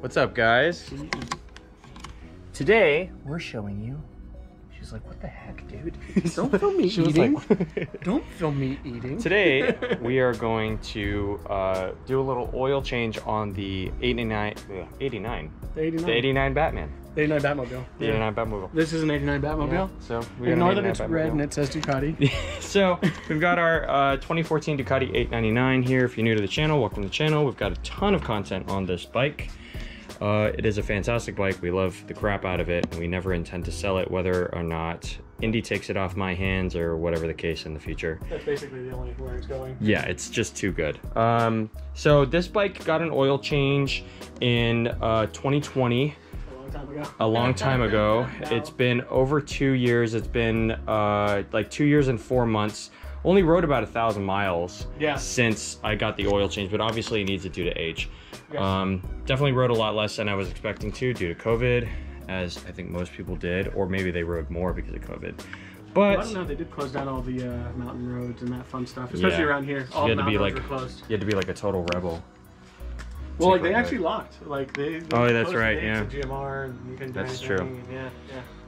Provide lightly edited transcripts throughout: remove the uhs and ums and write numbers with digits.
What's up, guys? Today we're showing you. She's like, "What the heck, dude? Don't film me eating. Like, don't film me eating." Today we are going to do a little oil change on the 89 Batman. The 89 Batmobile. The 89 Batmobile. This is an 89 Batmobile. Yeah. So we ignore that it's red and it says Ducati. So we've got our 2014 Ducati 899 here. If you're new to the channel, welcome to the channel. We've got a ton of content on this bike. It is a fantastic bike. We love the crap out of it, and we never intend to sell it, whether or not Indy takes it off my hands or whatever the case in the future. That's basically the only where it's going. Yeah, it's just too good. So this bike got an oil change in 2020. A long time ago. It's been over 2 years. It's been like 2 years and 4 months. Only rode about 1,000 miles since I got the oil change, but obviously it needs it due to age. Yes. Definitely rode a lot less than I was expecting to due to COVID, as I think most people did, or maybe they rode more because of COVID. But well, I don't know, they did close down all the mountain roads and that fun stuff, especially around here. All the mountain roads were closed. You had to be like a total rebel. Well, like they actually locked. Like they oh, that's right, yeah. GMR, and you couldn't do that's anything. True. Yeah.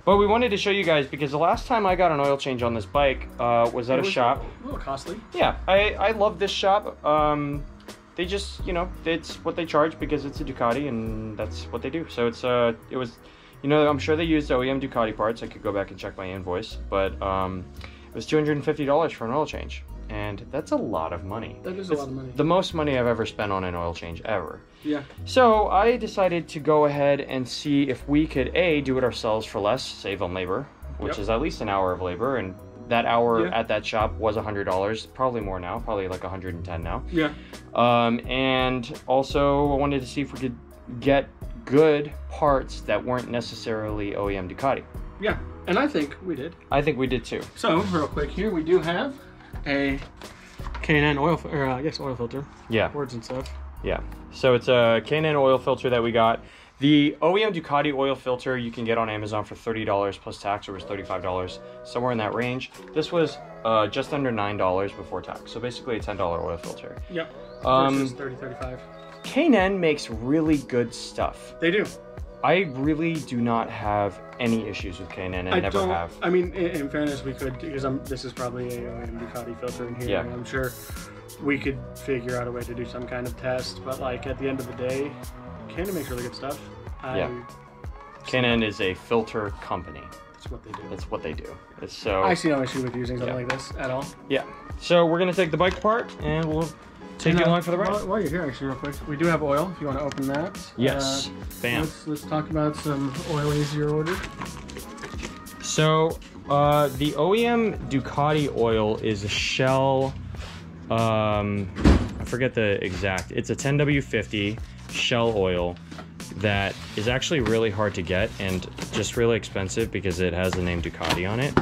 But we wanted to show you guys because the last time I got an oil change on this bike was at a shop. A little costly. Yeah, I love this shop. They just, you know, it's what they charge because it's a Ducati and that's what they do. So it was, you know, I'm sure they used OEM Ducati parts. I could go back and check my invoice, but it was $250 for an oil change. And that's a lot of money. That is a lot of money. The most money I've ever spent on an oil change ever. Yeah. So I decided to go ahead and see if we could do it ourselves for less, save on labor, which is at least an hour of labor, and that hour at that shop was $100, probably more now, probably like 110 now. Yeah. And also I wanted to see if we could get good parts that weren't necessarily OEM Ducati. Yeah, and I think we did. I think we did too. So real quick here, we do have a K&N oil, or I guess oil filter. Yeah. Words and stuff. Yeah. So it's a K&N oil filter that we got. The OEM Ducati oil filter you can get on Amazon for $30 plus tax, or was $35, somewhere in that range. This was just under $9 before tax. So basically a $10 oil filter. Yep. Versus $30, $35. K&N makes really good stuff. They do. I really do not have any issues with K&N and never have. I mean, in fairness, we could, because this is probably a Ducati filter in here. Yeah. And I'm sure we could figure out a way to do some kind of test, but like at the end of the day, K&N makes really good stuff. K&N is a filter company. That's what they do. That's what they do. I see no issue with using something like this at all. Yeah. So we're gonna take the bike apart and we'll take you along for the ride. While you're here, actually, real quick, we do have oil. If you want to open that. Yes. Bam. Let's talk about some oilies you ordered. So the OEM Ducati oil is a Shell. I forget the exact. It's a 10W50 Shell oil that is actually really hard to get and just really expensive because it has the name Ducati on it.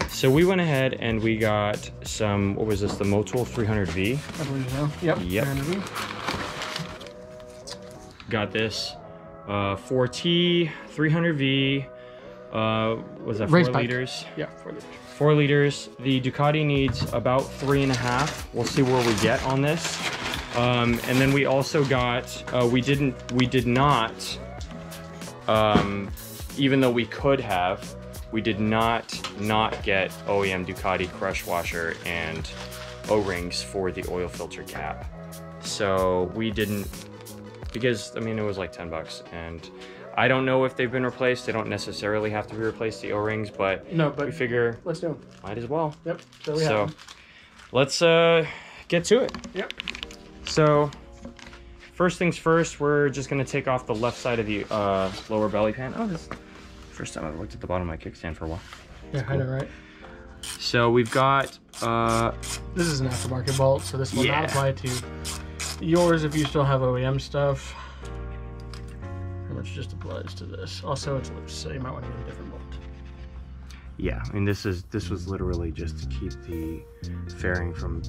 So we went ahead and we got some, what was this, the Motul 300V? I believe so. Yep. 300V. Got this 4T 300V. Was that 4 liters? Yeah, 4 liters. 4 liters. The Ducati needs about 3.5. We'll see where we get on this. And then we also got, we did not, even though we could have, we did not get OEM Ducati crush washer and O-rings for the oil filter cap. So we didn't, because I mean, it was like 10 bucks, and I don't know if they've been replaced. They don't necessarily have to be replaced, the O-rings, but we figure let's do them. Might as well. Yep. So let's get to it. Yep. So first things first, we're just gonna take off the left side of the lower belly pan. Oh, this is the first time I've looked at the bottom of my kickstand for a while. Yeah, cool. I know, right? So we've got this is an aftermarket bolt, so this will not apply to yours if you still have OEM stuff. Pretty much just applies to this. Also, it's loose, so you might want to get a different bolt. Yeah, I mean this was literally just to keep the fairing from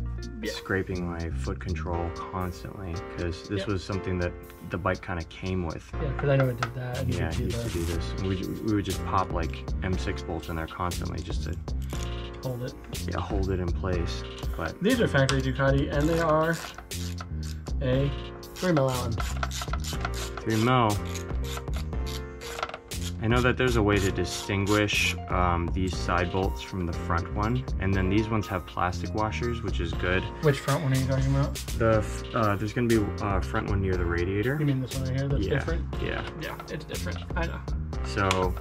scraping my foot control constantly, because this was something that the bike kind of came with. Yeah, because I know it did that. Yeah, it used to do this. And we would just pop like M6 bolts in there constantly just to hold it. Yeah, hold it in place. But these are factory Ducati, and they are a 3 mil Allen. 3 mil. I know that there's a way to distinguish these side bolts from the front one, and then these ones have plastic washers, which is good. Which front one are you talking about? There's going to be a front one near the radiator. You mean this one right here that's different? Yeah. Yeah, it's different. I know. So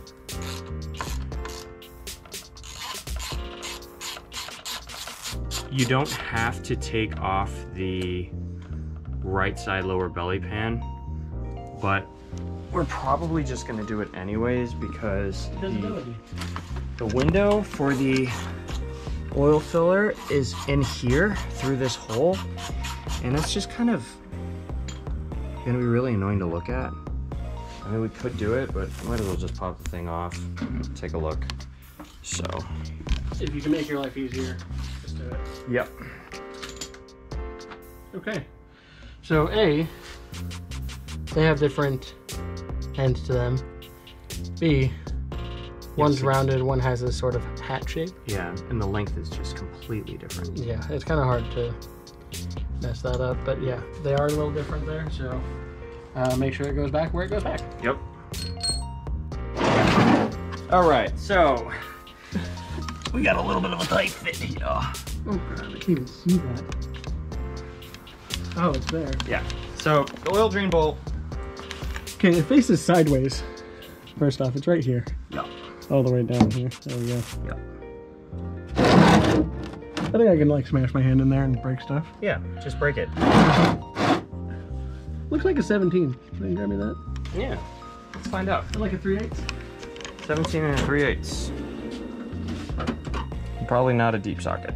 you don't have to take off the right side lower belly pan, but we're probably just going to do it anyways, because the window for the oil filler is in here through this hole, and it's just kind of going to be really annoying to look at. I mean, we could do it, but might as well just pop the thing off, take a look. So if you can make your life easier, just do it. Yep. Okay. So A, they have different ends to them. B, one's rounded, one has a sort of hat shape. Yeah, and the length is just completely different. Yeah, it's kind of hard to mess that up, but yeah, they are a little different there, so make sure it goes back where it goes back. Yep. All right, so we got a little bit of a tight fit here. Oh god, I can't even see that. Oh, it's there. Yeah, so the oil drain bolt. Okay, it faces sideways. First off, it's right here. Yep. All the way down here. There we go. Yep. I think I can like smash my hand in there and break stuff. Yeah, just break it. Looks like a 17. Can you grab me that? Yeah, let's find out. I like a 3/8. 17 and 3/8. Probably not a deep socket.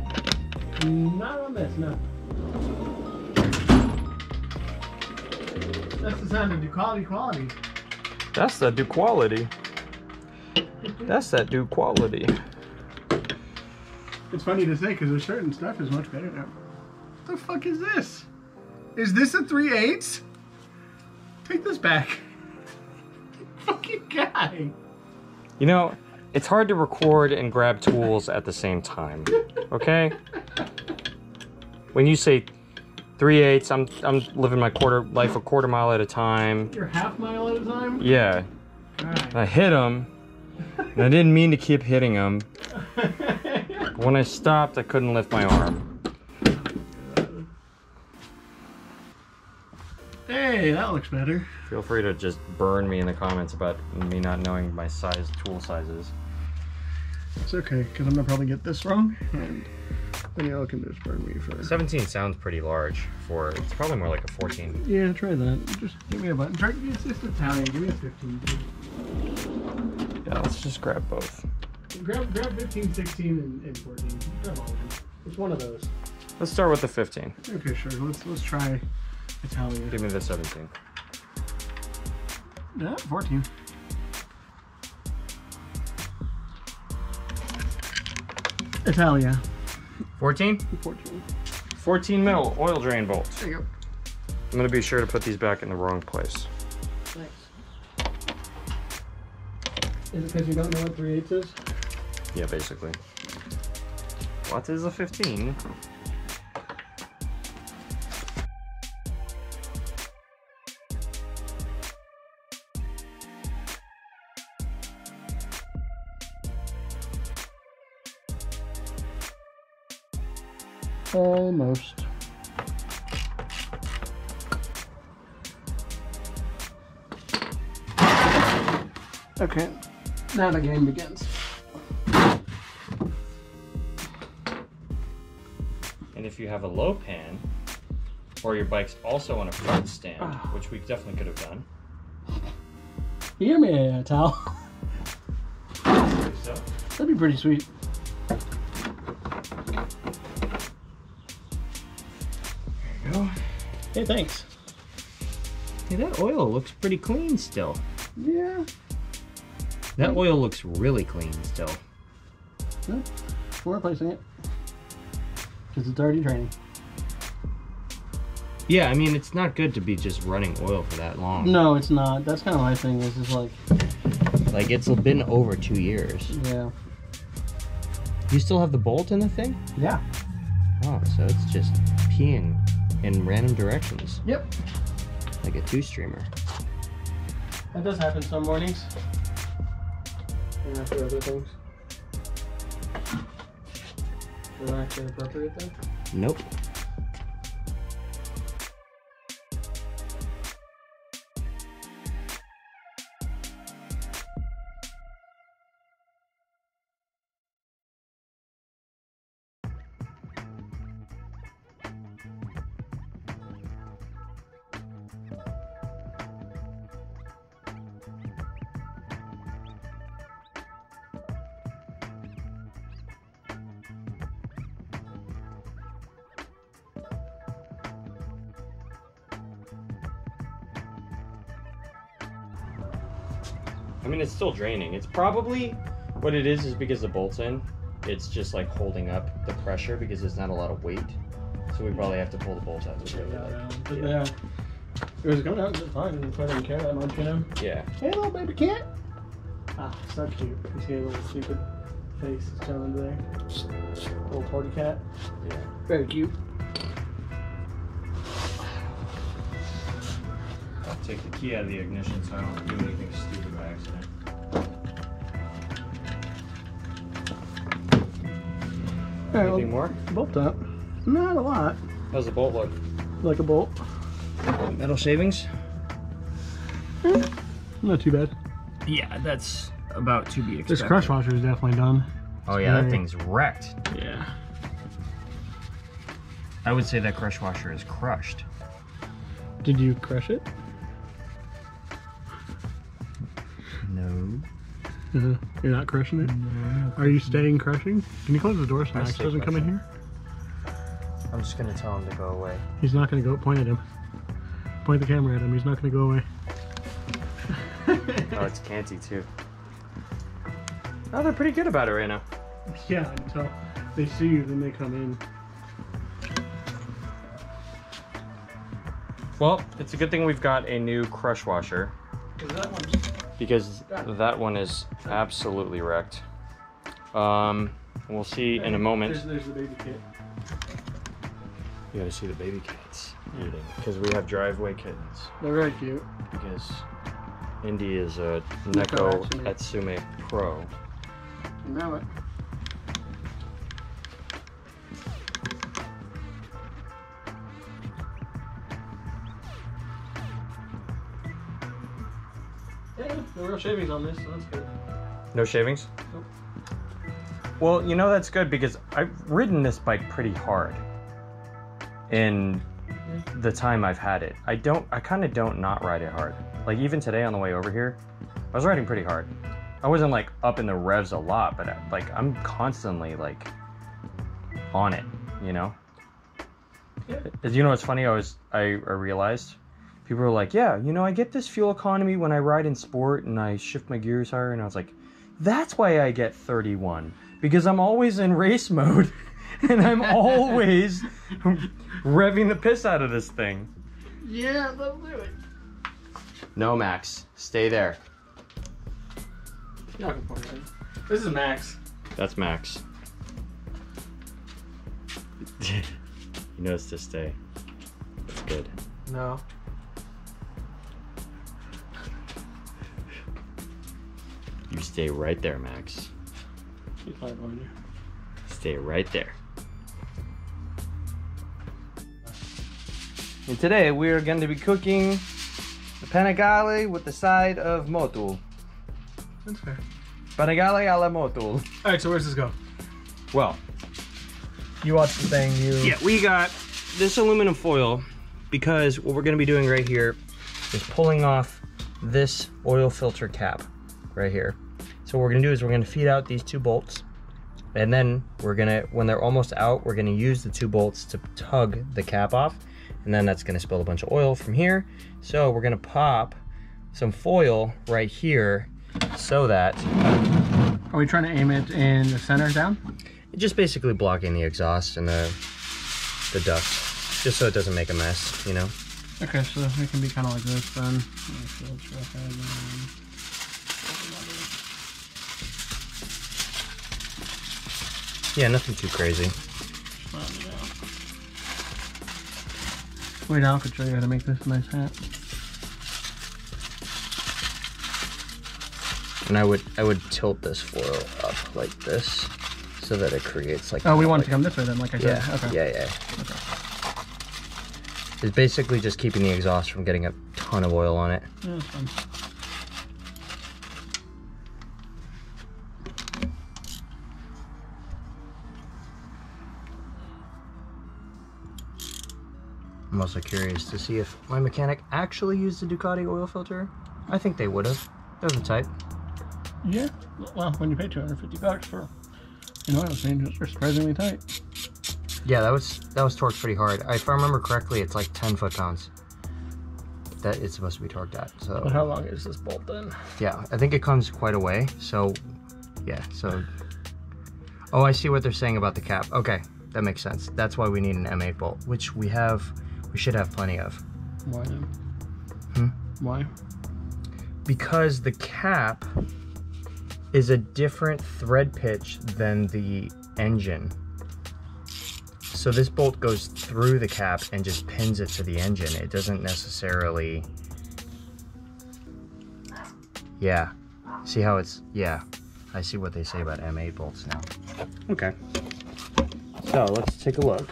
Not on this, no. That's the sound of Ducati quality. That's the Duquality. That's that Duquality. It's funny to say because there's certain stuff is much better now. What the fuck is this? Is this a 3/8? Take this back. Fucking guy. You know, it's hard to record and grab tools at the same time. Okay? When you say 3/8, I'm living my life a quarter mile at a time. You're half mile at a time? Yeah. Right. I hit him, and I didn't mean to keep hitting him. When I stopped, I couldn't lift my arm. Hey, that looks better. Feel free to just burn me in the comments about me not knowing my tool sizes. It's okay, because I'm gonna probably get this wrong, and then y'all can just burn me for 17 sounds pretty large for, it's probably more like a 14. Yeah, try that. Just give me a button. It's just Italian. Give me a 15. Yeah, let's just grab both. Grab 15, 16, and 14. Grab all of them. It's one of those. Let's start with the 15. Okay, sure. Let's try Italian. Give me the 17. Yeah, 14. Italia. 14? 14. 14 mil oil drain bolt. There you go. I'm gonna be sure to put these back in the wrong place. Thanks. Is it because you don't know what 3/8 is? Yeah, basically. What is a 15? Almost. Okay, now the game begins. And if you have a low pan, or your bike's also on a front stand, which we definitely could have done. Hear me, Tal. So. That'd be pretty sweet. There you go. Hey, thanks. Hey, that oil looks pretty clean still. Yeah. That oil looks really clean still. No, we're replacing it because it's already draining. Yeah, I mean, it's not good to be just running oil for that long. No, it's not. That's kind of my thing. Is just like it's been over 2 years. Yeah. You still have the bolt in the thing? Yeah. Oh, so it's just peeing in random directions. Yep. Like a 2-streamer. That does happen some mornings. And after other things. Is that actually appropriate then? Nope. I mean, it's still draining. It's probably, what it is because the bolt's in, it's just like holding up the pressure because there's not a lot of weight. So we probably have to pull the bolt out. Yeah. It was coming out just fine. I didn't care that much, you know? Yeah. Hey, little baby cat. Ah, so cute. You see a little stupid face chilling there. Little torty cat. Yeah. Very cute. I'll take the key out of the ignition so I don't do anything stupid by accident. Anything more? Bolt up. Not a lot. How's the bolt look? Like a bolt. Metal shavings? Not too bad. Yeah, that's about to be expected. This crush washer is definitely done. Oh yeah, that thing's wrecked. Yeah. I would say that crush washer is crushed. Did you crush it? No. You're not crushing it? No. Are you staying crushing? Can you close the door so Max doesn't come in here? I'm just gonna tell him to go away. He's not gonna go. Point at him. Point the camera at him. He's not gonna go away. Oh, it's canty too. Oh, they're pretty good about it right now. Yeah, until they see you, then they come in. Well, it's a good thing we've got a new crush washer. Because that one is absolutely wrecked. We'll see in a moment. There's the baby kit. You gotta see the baby cats eating. Because we have driveway kittens. They're very cute. Because Indy is a Neko Atsume Pro. You know it. Yeah, no real shavings on this, so that's good. No shavings? Nope. Well, you know that's good because I've ridden this bike pretty hard in the time I've had it. I kind of don't not ride it hard. Like even today on the way over here, I was riding pretty hard. I wasn't like up in the revs a lot, but like I'm constantly like on it, you know? Yeah. You know what's funny? I realized people were like, yeah, you know, I get this fuel economy when I ride in sport and I shift my gears higher, and I was like, that's why I get 31, because I'm always in race mode and I'm always revving the piss out of this thing. Yeah, that'll do it. No, Max, stay there. You're not gonna point it. This is Max. That's Max. He knows to stay. That's good. No. You stay right there, Max. He's probably going to. Stay right there. And today we are going to be cooking the Panigale with the side of motul. That's fair. Panigale alla motul. Alright, so where's this go? Well, You watched the thing, yeah, we got this aluminum foil because what we're going to be doing right here is pulling off this oil filter cap right here. So what we're going to do is we're going to feed out these 2 bolts, and then we're going to, when they're almost out, we're going to use the 2 bolts to tug the cap off, and then that's going to spill a bunch of oil from here. So we're going to pop some foil right here so that... Are we trying to aim it in the center down? Just basically blocking the exhaust and the duct, just so it doesn't make a mess, you know? Okay, so it can be kind of like this then. Yeah, nothing too crazy. Wait, I could show you how to make this a nice hat. And I would tilt this foil up like this so that it creates like... Oh, we want it to come this way then, like I said. Yeah, okay. yeah. Okay. It's basically just keeping the exhaust from getting a ton of oil on it. Yeah, that's fine. I'm also curious to see if my mechanic actually used the Ducati oil filter. I think they would have. They're the type. Yeah, well, when you pay $250 for an oil change, it's surprisingly tight. Yeah, that was torqued pretty hard. If I remember correctly, it's like 10 foot-pounds that it's supposed to be torqued at. So. But how long is this bolt then? Yeah, I think it comes quite a way. So, yeah. So. Oh, I see what they're saying about the cap. Okay, that makes sense. That's why we need an M8 bolt, which we have. We should have plenty of. Why then? Why? Because the cap is a different thread pitch than the engine. So this bolt goes through the cap and just pins it to the engine. It doesn't necessarily... Yeah. See how it's... Yeah. I see what they say about M8 bolts now. Okay. So let's take a look.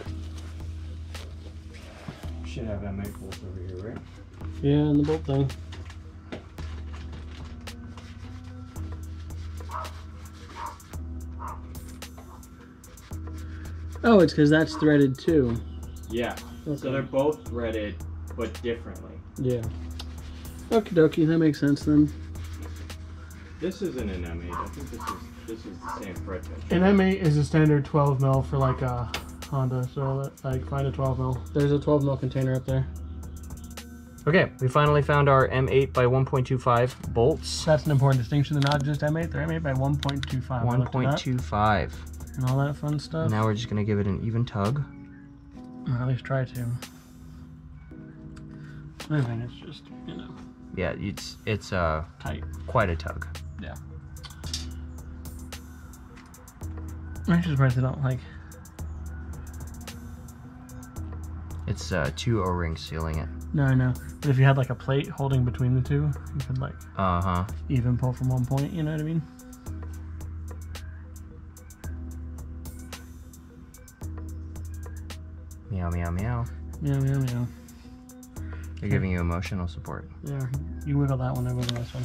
Should have M8 bolts over here, right? Yeah, and the bolt thing. Oh, it's because that's threaded too. Yeah. Okay. So they're both threaded, but differently. Yeah. Okie dokie, that makes sense then. This isn't an M8. I think this is the same thread pitch. An M8 is a standard 12 mil for like a Honda, so like find a 12 mil. There's a 12 mil container up there. Okay, we finally found our M8 by 1.25 bolts. That's an important distinction. They're not just M8, they're M8 by 1.25. 1.25. And all that fun stuff. Now we're just gonna give it an even tug. Or at least try to. I think it's just, you know. Yeah, it's tight. Quite a tug. Yeah. I'm actually surprised they don't like. It's 2 O-rings sealing it. No, I know. But if you had like a plate holding between the two, you could like even pull from one point, you know what I mean? Meow, meow, meow. Meow, meow, meow. They're giving you emotional support. Yeah, you wiggle that one, I wiggle this one.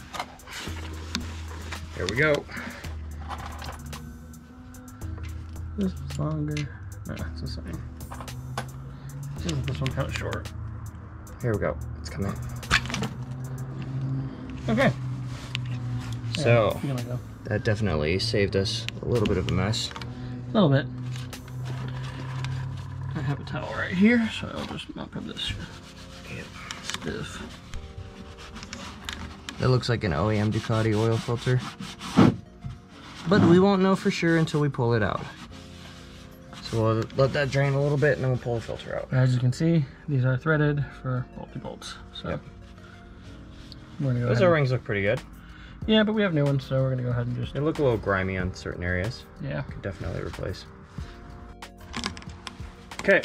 There we go. This is longer. No, it's the same. This one kind of short. Here we go. It's coming. Okay. So, yeah, go. That definitely saved us a little bit of a mess. A little bit. I have a towel right here, so I'll just mop up this stiff. That looks like an OEM Ducati oil filter. But we won't know for sure until we pull it out. So we'll let that drain a little bit and then we'll pull the filter out. As you can see, these are threaded for bolty bolts. So yep. We're gonna go Those O-rings look pretty good. Yeah, but we have new ones, so we're gonna go ahead and just... They look a little grimy on certain areas. Yeah. Could definitely replace. Okay,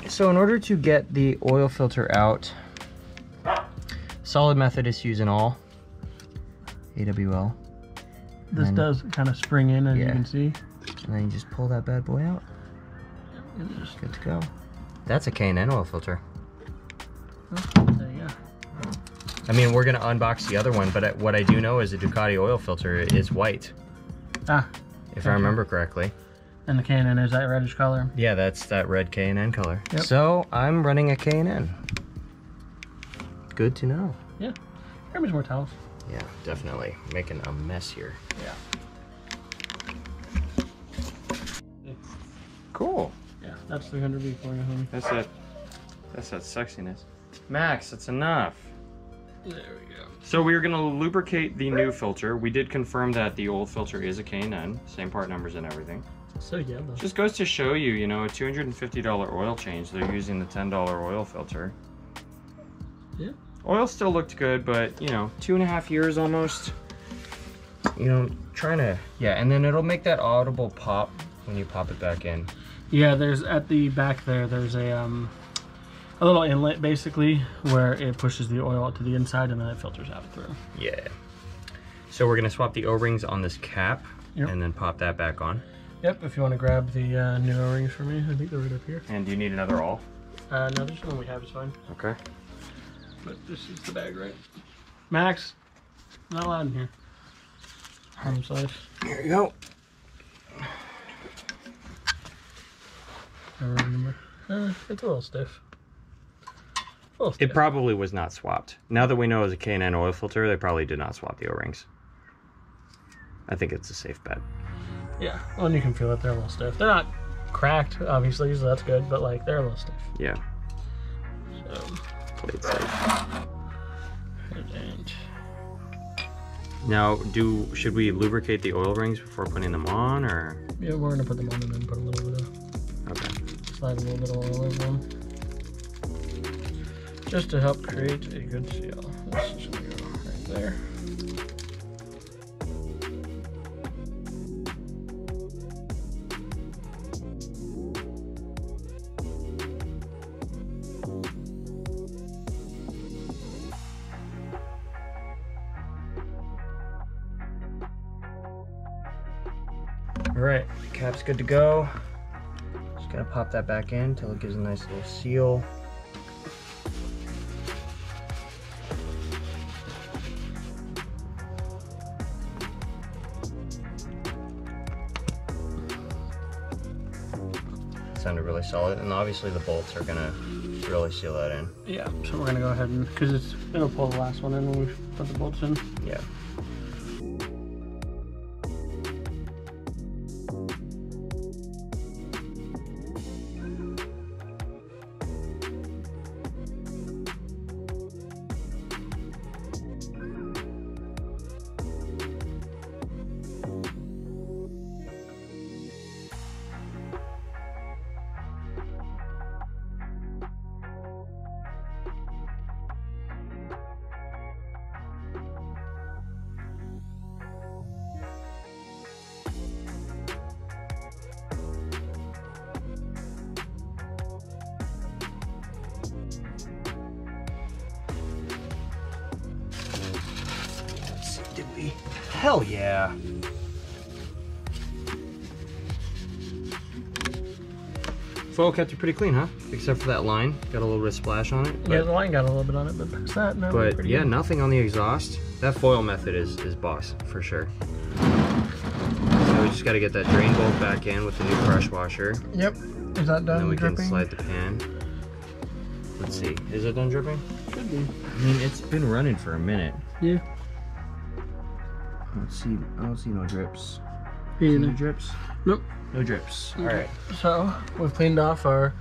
so in order to get the oil filter out, solid method is to use an awl. AWL. This does kind of spring in, as you can see. And then you just pull that bad boy out. Good to go. That's a K&N oil filter. Oh, there you go. I mean, we're gonna unbox the other one, but what I do know is the Ducati oil filter is white. Ah. If I remember correctly. And the K&N is that reddish color? Yeah, that's that red K&N color. Yep. So I'm running a K&N. Good to know. Yeah. Grab me some more towels. Yeah, definitely making a mess here. Yeah. Cool. Yeah, that's 300V for you, homie. That's that sexiness. Max, that's enough. There we go. So we're gonna lubricate the new filter. We did confirm that the old filter is a K&N, same part numbers and everything. So yeah, though. Just goes to show you, you know, a $250 oil change. They're using the $10 oil filter. Yeah. Oil still looked good, but you know, 2.5 years almost. You know, trying to, yeah, and then it'll make that audible pop when you pop it back in. Yeah, there's at the back there's a little inlet basically where it pushes the oil out to the inside and then it filters out through. Yeah. So we're gonna swap the O-rings on this cap, yep, and then pop that back on. Yep, if you want to grab the new O-rings for me, I think they're right up here. And do you need another awl? No, this one we have is fine. Okay. But this is the bag, right? Max, not allowed in here. Home safe. Here you go. I remember. It's a little stiff. It probably was not swapped. Now that we know it was a K&N oil filter, they probably did not swap the O-rings. I think it's a safe bet. Yeah, well, and you can feel it. They're a little stiff. They're not cracked, obviously, so that's good, but like they're a little stiff. Yeah. So, Play it safe. and Now, should we lubricate the oil rings before putting them on, or? yeah, we're gonna put them on and then put a little bit of, slide a little bit of oil over them, just to help create a good seal. This is gonna go right there. All right, cap's good to go. Just gonna pop that back in until it gives a nice little seal. Sounded really solid, and obviously the bolts are gonna really seal that in. Yeah, so we're gonna go ahead and, because it'll pull the last one in when we put the bolts in. Yeah. Did we? Hell yeah. Foil kept it pretty clean, huh? Except for that line. Got a little bit of splash on it. Yeah, the line got a little bit on it, but past that, no. But yeah, good. Nothing on the exhaust. That foil method is boss, for sure. So we just got to get that drain bolt back in with the new crush washer. Yep. Is that done And then we dripping? can slide the pan. Let's see. Is it done dripping? Should be. I mean, it's been running for a minute. Yeah. Let's see. I don't see no drips. Yeah. No drips? Nope. No drips. Okay. All right. So we've cleaned off our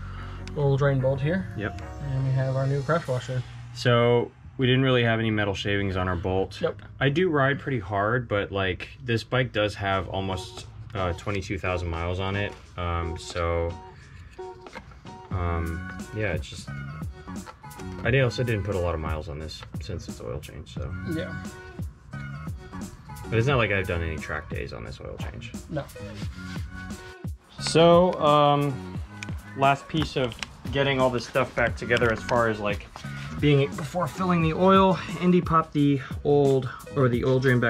little drain bolt here. Yep. And we have our new crush washer. So we didn't really have any metal shavings on our bolt. Yep. I do ride pretty hard, but like this bike does have almost 22,000 miles on it. Yeah, it's just, I also didn't put a lot of miles on this since it's oil change, so. Yeah. But it's not like I've done any track days on this oil change. No. So, last piece of getting all this stuff back together as far as like being before filling the oil, Indy popped the oil drain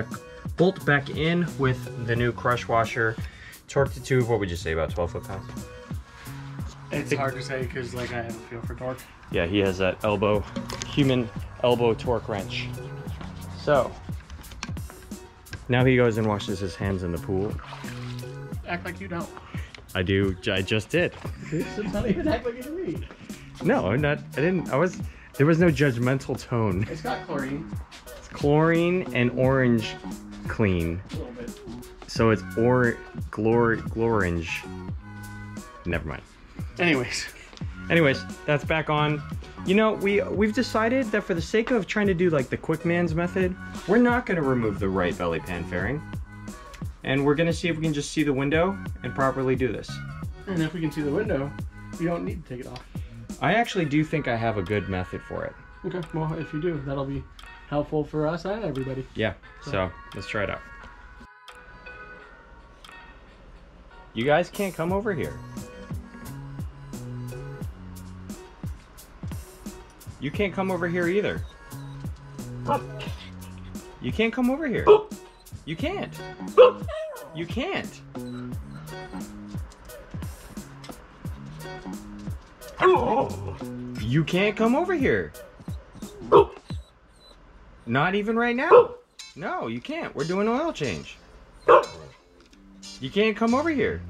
bolt back in with the new crush washer, torqued it to, what would you say, about 12 foot-pounds? It's hard to say because like I have a feel for torque. Yeah, he has that human elbow torque wrench. So, now he goes and washes his hands in the pool. Act like you don't. I do, I just did. It's not even act like it's me. No, I'm not, there was no judgmental tone. It's got chlorine. It's chlorine and orange clean. A little bit. So it's glorange. Never mind. Anyways, Anyways, that's back on. You know, we've decided that for the sake of trying to do like the quick man's method, we're not gonna remove the right belly pan fairing. And we're gonna see if we can just see the window and properly do this. And if we can see the window, you don't need to take it off. I actually do think I have a good method for it. Okay, well, if you do, that'll be helpful for us and everybody. Yeah, so let's try it out. You guys can't come over here. You can't come over here either. You can't come over here. You can't. You can't. You can't come over here. Not even right now. No, you can't. We're doing oil change. You can't come over here.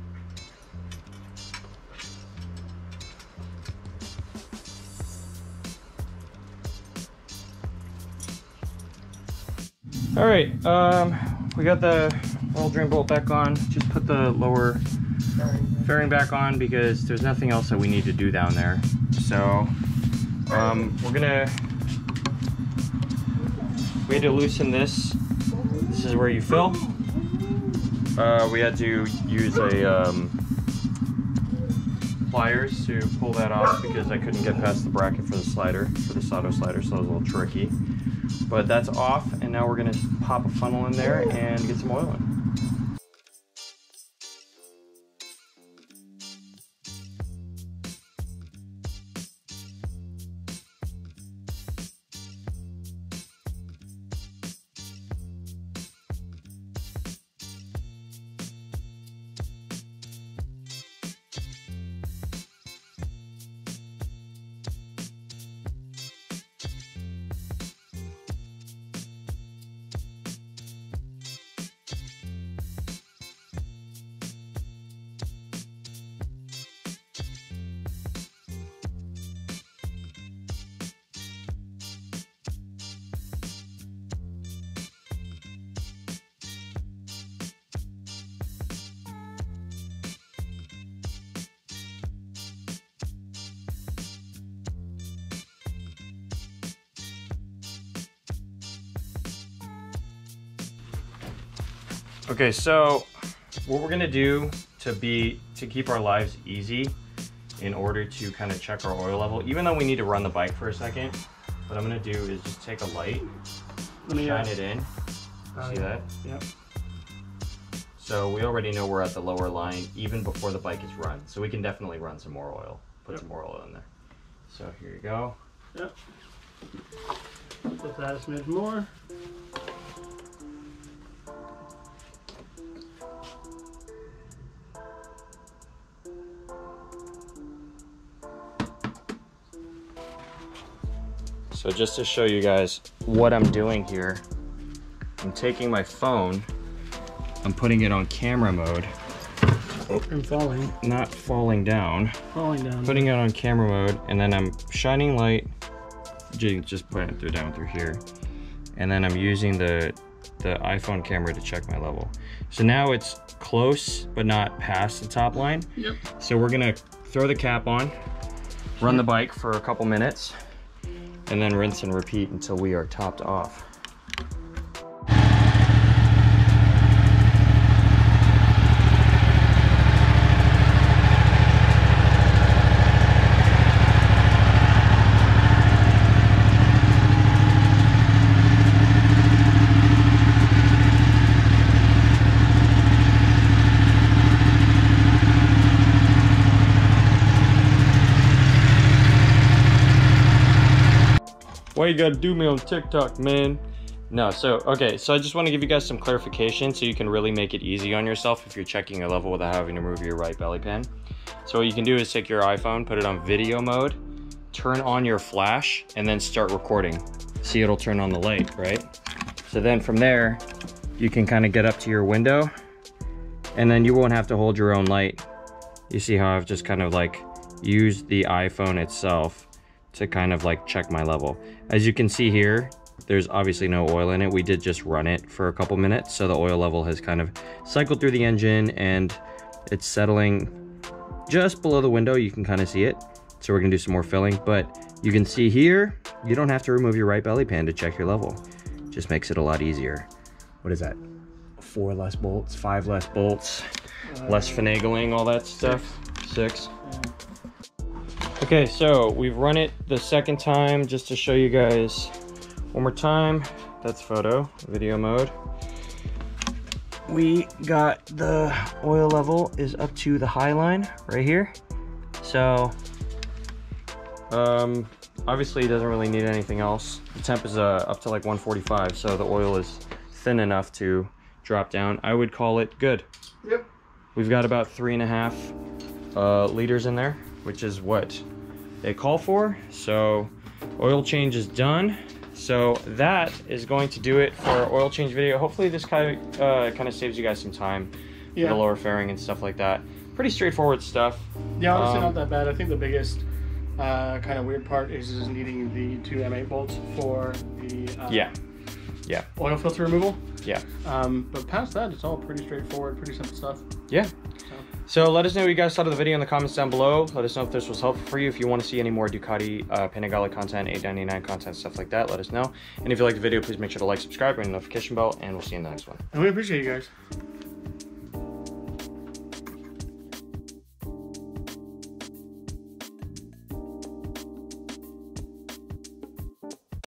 All right, we got the oil drain bolt back on. Just put the lower fairing back on because there's nothing else that we need to do down there. So we had to loosen this. This is where you fill. We had to use a pliers to pull that off because I couldn't get past the bracket for the slider, for this auto slider, so it was a little tricky. But that's off, and now we're gonna pop a funnel in there and get some oil in. Okay, so what we're gonna do to keep our lives easy in order to kind of check our oil level, even though we need to run the bike for a second, what I'm gonna do is just take a light, shine it in. See that? Yep. So we already know we're at the lower line even before the bike is run. So we can definitely run some more oil, put some more oil in there. So here you go. Yep. Just add a smidge more. So just to show you guys what I'm doing here, I'm taking my phone, I'm putting it on camera mode. I'm falling. Not falling down. Falling down. Putting it on camera mode, and then I'm shining light, just putting it down through here. And then I'm using the iPhone camera to check my level. So now it's close, but not past the top line. Yep. So we're gonna throw the cap on, run the bike for a couple minutes, and then rinse and repeat until we are topped off. Why you gotta do me on TikTok, man? No, so, okay, so I just wanna give you guys some clarification so you can really make it easy on yourself if you're checking your level without having to remove your right belly pan. So what you can do is take your iPhone, put it on video mode, turn on your flash, and then start recording. See, it'll turn on the light, right? So then from there, you can kind of get up to your window, and then you won't have to hold your own light. You see how I've just kind of like used the iPhone itself to kind of like check my level. As you can see here, there's obviously no oil in it. We did just run it for a couple minutes, so the oil level has kind of cycled through the engine and it's settling just below the window. You can kind of see it. So we're gonna do some more filling, but you can see here, you don't have to remove your right belly pan to check your level. Just makes it a lot easier. What is that? 4 less bolts, 5 less bolts, less finagling, all that stuff. 6. Okay, so we've run it the second time just to show you guys one more time. That's photo, video mode. We got the oil level is up to the high line right here. So, obviously it doesn't really need anything else. The temp is up to like 145, so the oil is thin enough to drop down. I would call it good. Yep. We've got about 3.5 liters in there, which is what they call for. So oil change is done. So that is going to do it for our oil change video. Hopefully this kind of saves you guys some time for the lower fairing and stuff like that. Pretty straightforward stuff. Yeah, honestly not that bad. I think the biggest kind of weird part is needing the 2 M8 bolts for the oil filter removal. Yeah. But past that, it's all pretty straightforward, pretty simple stuff. Yeah. So let us know what you guys thought of the video in the comments down below. Let us know if this was helpful for you. If you want to see any more Ducati Panigale content, 899 content, stuff like that, let us know. And if you liked the video, please make sure to like, subscribe, ring the notification bell, and we'll see you in the next one. And we appreciate you guys.